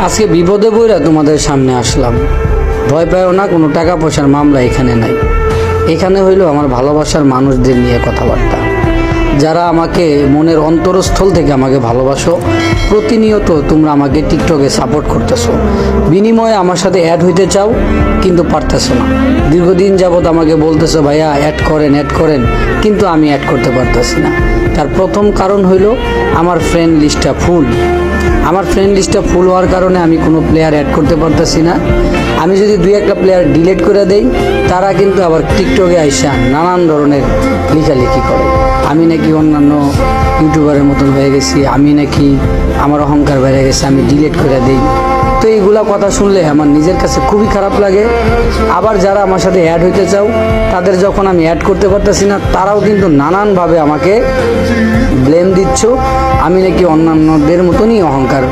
আজকে বিপদে পড়ে তোমাদের সামনে আসলাম। ভয় পাইও না, কোনো টাকা পয়সার মামলা এখানে নাই। এখানে হইলো আমার ভালোবাসার মানুষদের নিয়ে কথাবার্তা, যারা আমাকে মনের অন্তরস্থল থেকে আমাকে ভালোবাসো। প্রতিনিয়ত তোমরা আমাকে টিকটকে সাপোর্ট করতেছো, বিনিময়ে আমার সাথে অ্যাড হইতে চাও কিন্তু পারতেছো না। দীর্ঘদিন যাবৎ আমাকে বলতেছো ভাইয়া অ্যাড করেন, কিন্তু আমি অ্যাড করতে পারতেছি না। তার প্রথম কারণ হইলো আমার ফ্রেন্ড লিস্টটা ফুল। আমার ফ্রেন্ড লিস্টটা ফুল হওয়ার কারণে আমি কোনো প্লেয়ার অ্যাড করতে পারতেছি না। আমি যদি দুই একটা প্লেয়ার ডিলিট করে দেই, তারা কিন্তু আবার টিকটকে আইসা নানান ধরনের লেখালেখি করে। আমি নাকি অন্যান্য ইউটিউবারের মতন হয়ে গেছি, আমি নাকি আমার অহংকার বেড়ে গেছে, আমি ডিলিট করে দিই। তো এইগুলা কথা শুনলে আমার নিজের কাছে খুবই খারাপ লাগে। আবার যারা আমার সাথে অ্যাড হইতে চাও, তাদের যখন আমি অ্যাড করতে পারতেছি না, তারাও কিন্তু নানানভাবে আমাকে ব্লেম দিচ্ছ। আমি নাকি অন্যান্যদের মতনই অহংকার